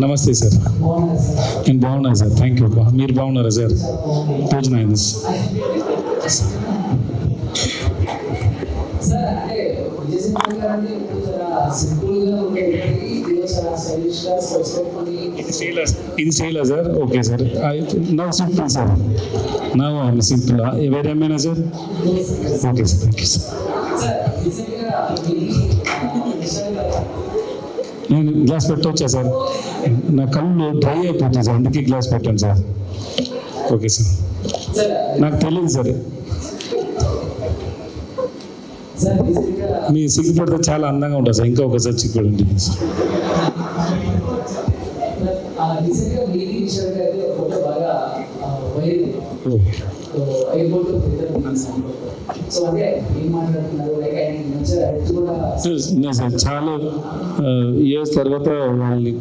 నమస్తే సార్. నేను బాగున్నాను సార్, థ్యాంక్ యూ. మీరు బాగున్నారా సార్? భోజనం అయింది ఇది చేయలే sir. Okay sir, now simple sir, now simple వేరే ఏమైనా sir? Okay sir, thank you sir. నేను గ్లాస్ పెట్టవచ్చా సార్? నా కళ్ళు డ్రై అయిపోతుంది సార్, అందుకే గ్లాస్ పెట్టాను సార్. ఓకే సార్, నాకు తెలియదు సార్. మీ సిగ్గుపడితే చాలా అందంగా ఉంటుంది సార్, ఇంకా ఒకసారి సిగ్గుపడండి. చాలా ఇయర్స్ తర్వాత వాళ్ళని